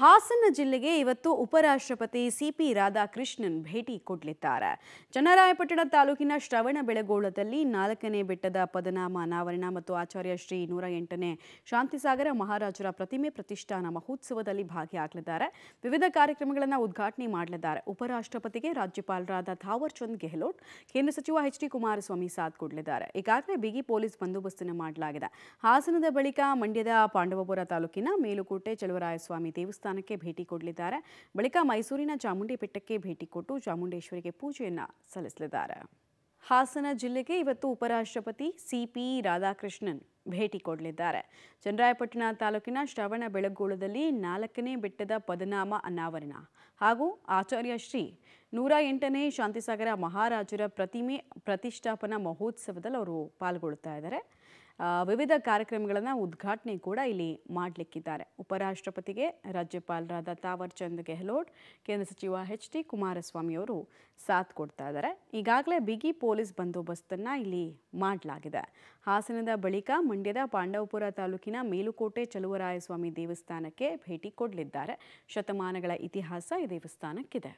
ಹಾಸನ ಜಿಲ್ಲೆಗೆ ಇವತ್ತು ಉಪರಾಷ್ಟ್ರಪತಿ ಸಿಪಿ ರಾಧಾಕೃಷ್ಣನ್ ಭೇಟಿ ಕೊಡಲಿದ್ದಾರೆ. ಚನ್ನರಾಯಪಟ್ಟಣ ತಾಲೂಕಿನ ಶ್ರವಣಬೆಳಗೊಳದಲ್ಲಿ 4ನೇ ಬೆಟ್ಟದ ಪದನಾಮ ಅನಾವರಣ ಮತ್ತು ಆಚಾರ್ಯ ಶ್ರೀ 108ನೇ ಶಾಂತಿಸಾಗರ ಮಹಾರಾಜರ ಪ್ರತಿಮೆ ಪ್ರತಿಷ್ಠಾನ ಮಹೋತ್ಸವದಲ್ಲಿ ಭಾಗಿಯಾಗಲಿದ್ದಾರೆ. ವಿವಿಧ ಕಾರ್ಯಕ್ರಮಗಳನ್ನು ಉದ್ಘಾಟನೆ ಮಾಡಲಿದ್ದಾರೆ. ಉಪರಾಷ್ಟ್ರಪತಿಗೆ ರಾಜ್ಯಪಾಲರಾದ ಥಾವರ್ ಚಂದ್ ಗೆಹ್ಲೋಟ್, ಕೇಂದ್ರ ಸಚಿವ ಎಚ್ ಡಿ ಕುಮಾರಸ್ವಾಮಿ ಸಾಥ್ ಕೊಡಲಿದ್ದಾರೆ. ಈಗಾಗಲೇ ಬಿಗಿ ಪೊಲೀಸ್ ಬಂದೋಬಸ್ತನ್ನು ಮಾಡಲಾಗಿದೆ. ಹಾಸನದ ಬಳಿಕ ಮಂಡ್ಯದ ಪಾಂಡವಪುರ ತಾಲೂಕಿನ ಮೇಲುಕೋಟೆ ಚಲುವರಾಯಸ್ವಾಮಿ ದೇವಸ್ಥಾನಕ್ಕೆ ಭೇಟಿ ಕೊಡಲಿದ್ದಾರೆ. ಬಳಿಕ ಮೈಸೂರಿನ ಚಾಮುಂಡಿ ಬೆಟ್ಟಕ್ಕೆ ಭೇಟಿ ಕೊಟ್ಟು ಚಾಮುಂಡೇಶ್ವರಿಗೆ ಪೂಜೆಯನ್ನು ಸಲ್ಲಿಸಲಿದ್ದಾರೆ. ಹಾಸನ ಜಿಲ್ಲೆಗೆ ಇವತ್ತು ಉಪರಾಷ್ಟ್ರಪತಿ ಸಿಪಿ ರಾಧಾಕೃಷ್ಣನ್ ಭೇಟಿ ಕೊಡಲಿದ್ದಾರೆ. ಚನ್ನರಾಯಪಟ್ಟಣ ತಾಲೂಕಿನ ಶ್ರವಣಬೆಳಗೊಳದಲ್ಲಿ 4ನೇ ಬೆಟ್ಟದ ಪದನಾಮ ಅನಾವರಣ ಹಾಗೂ ಆಚಾರ್ಯ ಶ್ರೀ 108ನೇ ಶಾಂತಿಸಾಗರ ಮಹಾರಾಜರ ಪ್ರತಿಮೆ ಪ್ರತಿಷ್ಠಾಪನಾ ಮಹೋತ್ಸವದಲ್ಲಿ ಅವರು ಪಾಲ್ಗೊಳ್ತಾ ಇದ್ದಾರೆ. ವಿವಿಧ ಕಾರ್ಯಕ್ರಮಗಳನ್ನು ಉದ್ಘಾಟನೆ ಕೂಡ ಇಲ್ಲಿ ಮಾಡಲಿಕ್ಕಿದ್ದಾರೆ. ಉಪರಾಷ್ಟ್ರಪತಿಗೆ ರಾಜ್ಯಪಾಲರಾದ ಥಾವರ್ ಚಂದ್ ಗೆಹ್ಲೋಟ್, ಕೇಂದ್ರ ಸಚಿವ ಎಚ್ ಡಿ ಕುಮಾರಸ್ವಾಮಿ ಅವರು ಸಾಥ್ ಕೊಡ್ತಾ ಇದ್ದಾರೆ. ಈಗಾಗಲೇ ಬಿಗಿ ಪೊಲೀಸ್ ಬಂದೋಬಸ್ತನ್ನು ಇಲ್ಲಿ ಮಾಡಲಾಗಿದೆ. ಹಾಸನದ ಬಳಿಕ ಮಂಡ್ಯದ ಪಾಂಡವಪುರ ತಾಲೂಕಿನ ಮೇಲುಕೋಟೆ ಚಲುವರಾಯಸ್ವಾಮಿ ದೇವಸ್ಥಾನಕ್ಕೆ ಭೇಟಿ ಕೊಡಲಿದ್ದಾರೆ. ಶತಮಾನಗಳ ಇತಿಹಾಸ ಈ ದೇವಸ್ಥಾನಕ್ಕಿದೆ.